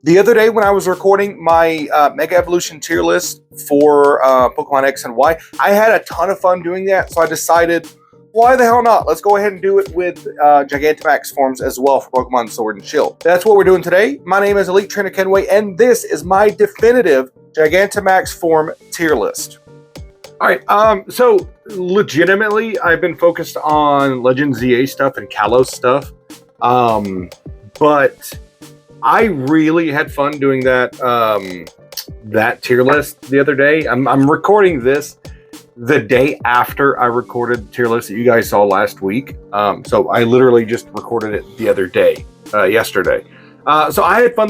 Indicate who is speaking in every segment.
Speaker 1: The other day when I was recording my Mega Evolution tier list for Pokemon X and Y, I had a ton of fun doing that, so I decided, why the hell not? Let's go ahead and do it with Gigantamax forms as well for Pokemon Sword and Shield. That's what we're doing today. My name is Elite Trainer Kenway, and this is my definitive Gigantamax form tier list. All right, so legitimately, I've been focused on Legend ZA stuff and Kalos stuff, but I really had fun doing that that tier list the other day. I'm recording this the day after I recorded the tier list that you guys saw last week. So I literally just recorded it the other day, yesterday. So I had fun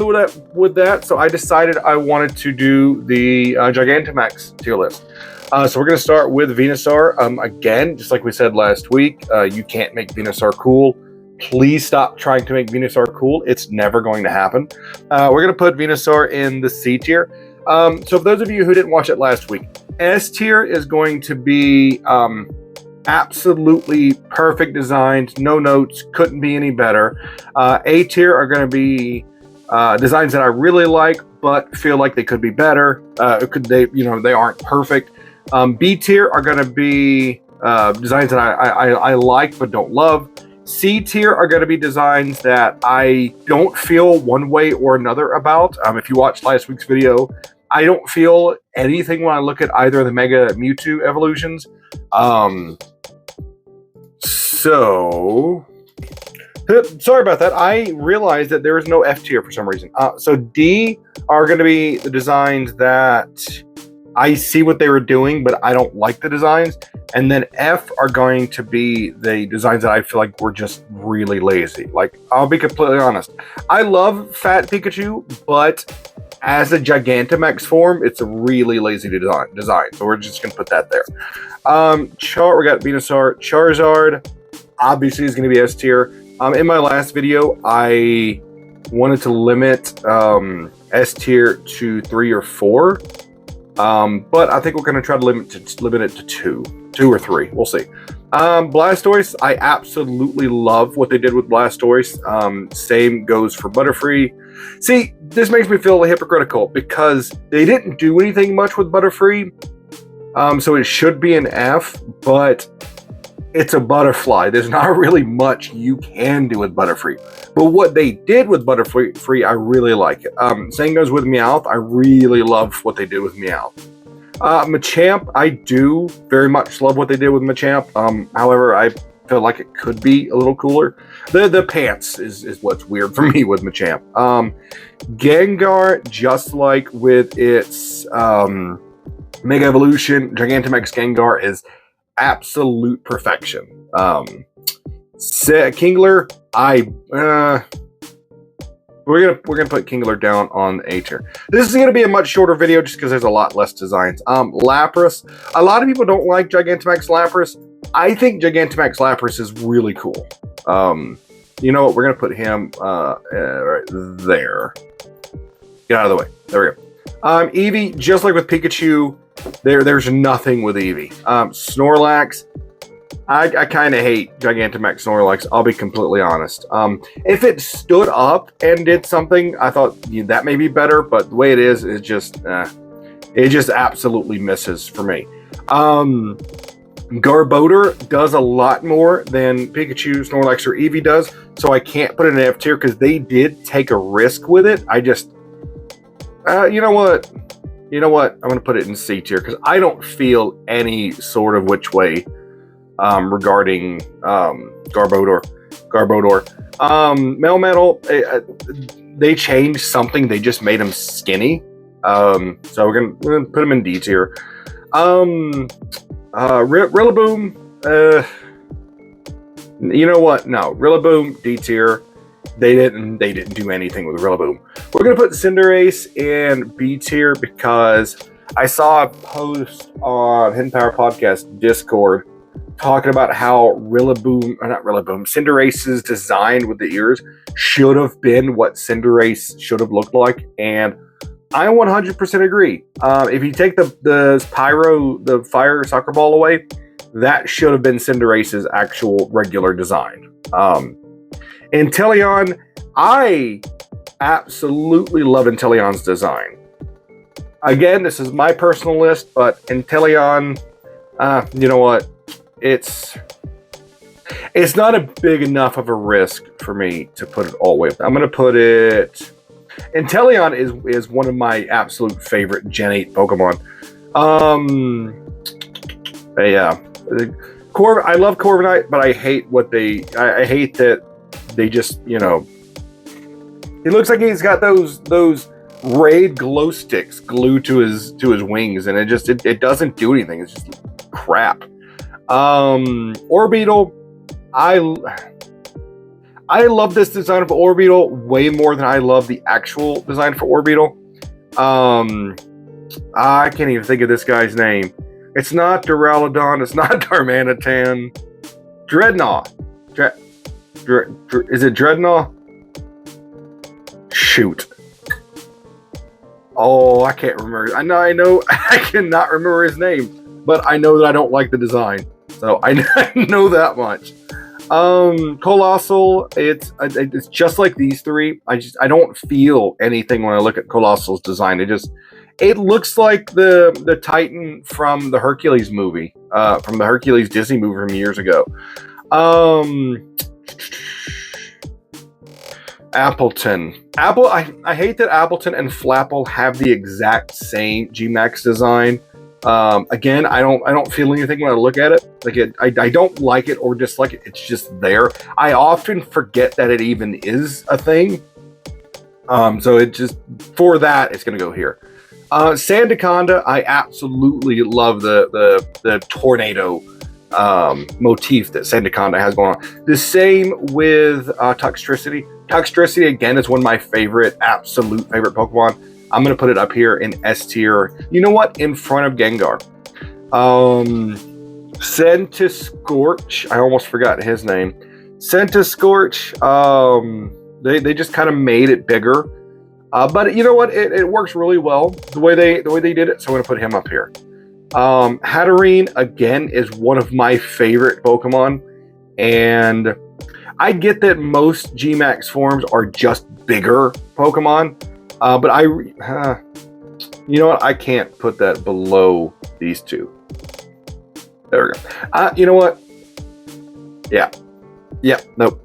Speaker 1: with that. So I decided I wanted to do the Gigantamax tier list. So we're going to start with Venusaur. Again, just like we said last week, you can't make Venusaur cool. Please stop trying to make Venusaur cool. It's never going to happen. We're going to put Venusaur in the C tier. So for those of you who didn't watch it last week, S tier is going to be absolutely perfect designs, no notes, couldn't be any better. A tier are going to be designs that I really like, but feel like they could be better. They aren't perfect. B tier are going to be designs that I like but don't love. C tier are going to be designs that I don't feel one way or another about. If you watched last week's video, I don't feel anything when I look at either of the Mega Mewtwo evolutions. So sorry about that. I realized that there is no F tier for some reason. So D are going to be the designs that I see what they were doing, but I don't like the designs. And then F are going to be the designs that I feel like were just really lazy. Like, I'll be completely honest. I love Fat Pikachu, but as a Gigantamax form, it's a really lazy design. So we're just going to put that there. We got Venusaur. Charizard, obviously, is going to be S tier. In my last video, I wanted to limit S tier to 3 or 4. But I think we're going to try to limit it to 2 or 3. We'll see. Blastoise, I absolutely love what they did with Blastoise. Same goes for Butterfree. See, this makes me feel hypocritical because they didn't do anything much with Butterfree. So it should be an F, but it's a butterfly. There's not really much you can do with Butterfree. But what they did with Butterfree, I really like it. Same goes with Meowth. I really love what they did with Meowth. Machamp, I do very much love what they did with Machamp. However, I feel like it could be a little cooler. The pants is what's weird for me with Machamp. Gengar, just like with its Mega Evolution, Gigantamax Gengar is absolute perfection. Kingler, we're gonna put Kingler down on A tier. This is gonna be a much shorter video just because there's a lot less designs. Lapras, a lot of people don't like Gigantamax Lapras. I think Gigantamax Lapras is really cool. You know what? We're gonna put him right there. Get out of the way. There we go. Eevee, just like with Pikachu, there's nothing with Eevee. Snorlax, I kind of hate Gigantamax Snorlax, I'll be completely honest. If it stood up and did something, I thought that may be better, but the way it is just absolutely misses for me. Garbodor does a lot more than Pikachu, Snorlax, or Eevee does, so I can't put it in F tier because they did take a risk with it. I just, you know what? I'm going to put it in C tier because I don't feel any sort of which way regarding Garbodor. Melmetal, they changed something. They just made him skinny. So we're gonna put him in D tier. Rillaboom, you know what? No, Rillaboom, D tier. They didn't do anything with Rillaboom. We're gonna put Cinderace in B tier because I saw a post on HiddenPowerPodcast Discord talking about how Cinderace's design with the ears should have been what Cinderace should have looked like, and I 100% agree. If you take the fire soccer ball away, that should have been Cinderace's actual regular design. Inteleon, I absolutely love Inteleon's design. Again, this is my personal list, but Inteleon, you know what? It's not a big enough of a risk for me to put it all the way up. I'm going to put it... Inteleon is one of my absolute favorite Gen 8 Pokemon. Yeah. I love Corviknight, but I hate I hate that they just, you know... He looks like he's got those Raid glow sticks glued to his wings, and it doesn't do anything. It's just crap. Orbeetle, I love this design of Orbeetle way more than I love the actual design for Orbeetle. I can't even think of this guy's name. It's not Duraludon. It's not Darmanitan. Dreadnought. Is it Dreadnought? Shoot. Oh, I can't remember. I know. I cannot remember his name, but I know that I don't like the design, so I know that much. Colossal. It's just like these three. I don't feel anything when I look at Colossal's design. It looks like the Titan from the Hercules movie, from the Hercules Disney movie from years ago. Appleton. I hate that Appleton and Flapple have the exact same Gmax design. Again, I don't feel anything when I look at it. I don't like it or dislike it. It's just there. I often forget that it even is a thing. So it just, for that, it's gonna go here. Sandaconda, I absolutely love the tornado motif that Sandaconda has going on. The same with Toxtricity. Toxtricity, again, is one of my absolute favorite Pokemon. I'm going to put it up here in S tier. You know what? In front of Gengar. Centiskorch. I almost forgot his name. Centiskorch. They just kind of made it bigger. But you know what? It works really well the way they did it. So I'm going to put him up here. Hatterene, again, is one of my favorite Pokemon. And I get that most Gmax forms are just bigger Pokemon. But you know what? I can't put that below these two. There we go. You know what? Yeah. Nope.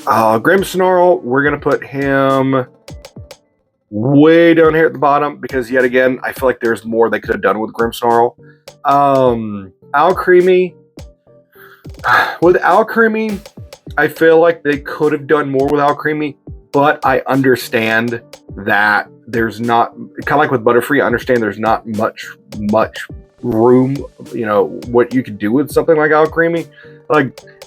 Speaker 1: Grimmsnarl, we're going to put him way down here at the bottom because, yet again, I feel like there's more they could have done with Grimmsnarl. Alcremie. With Alcremie, I feel like they could have done more with Alcremie, but I understand that there's not, kind of like with Butterfree, I understand there's not much room, you know, what you could do with something like Alcremie.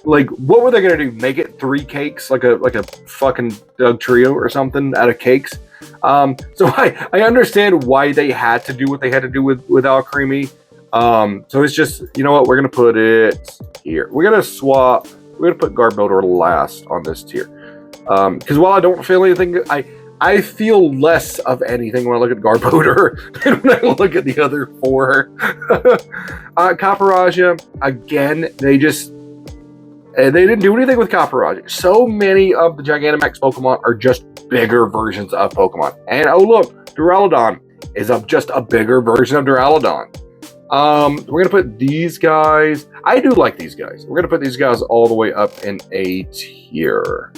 Speaker 1: Like what were they gonna do? Make it 3 cakes, like a fucking Doug Trio or something out of cakes? So I understand why they had to do what they had to do with Alcremie. So it's just, you know what, we're gonna put it here. We're gonna put Garbodor last on this tier. Because while I don't feel anything, I feel less of anything when I look at Garbodor than when I look at the other 4. Copperajah, again, they didn't do anything with Copperajah. So many of the Gigantamax Pokemon are just bigger versions of Pokemon. And oh look, Duraludon is just a bigger version of Duraludon. We're gonna put these guys. I do like these guys. We're gonna put these guys all the way up in A tier.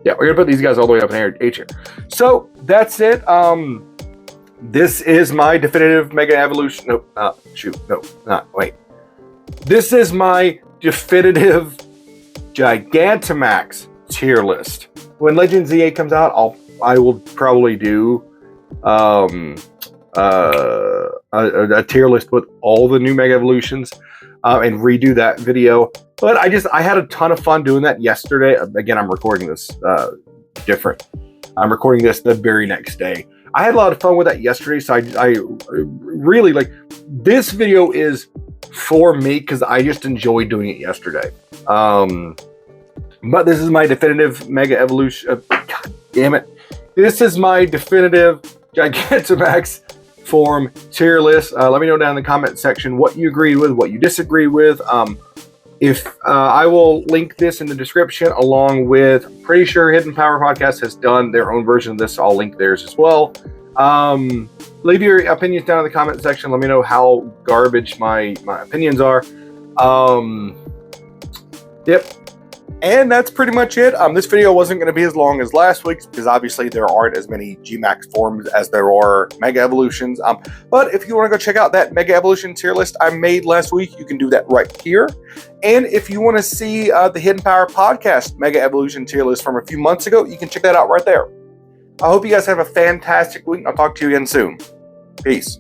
Speaker 1: Yeah, we're gonna put these guys all the way up in A tier. So that's it. This is my definitive Mega Evolution. Wait. This is my definitive Gigantamax tier list. When Legend Z8 comes out, I will probably do a tier list with all the new Mega Evolutions and redo that video. But I had a ton of fun doing that yesterday. Again, I'm recording this different. I'm recording this the very next day. I had a lot of fun with that yesterday, so I really like this video is for me because I just enjoyed doing it yesterday. But this is my definitive Mega Evolution. God damn it! This is my definitive Gigantamax form tier list. Let me know down in the comment section what you agree with, what you disagree with. If I will link this in the description along with, pretty sure Hidden Power Podcast has done their own version of this. So I'll link theirs as well. Leave your opinions down in the comment section. Let me know how garbage my opinions are. Yep. And that's pretty much it. This video wasn't going to be as long as last week's because obviously there aren't as many Gmax forms as there are Mega Evolutions. But if you want to go check out that Mega Evolution tier list I made last week, you can do that right here. And if you want to see the Hidden Power Podcast Mega Evolution tier list from a few months ago, you can check that out right there. I hope you guys have a fantastic week. I'll talk to you again soon. Peace.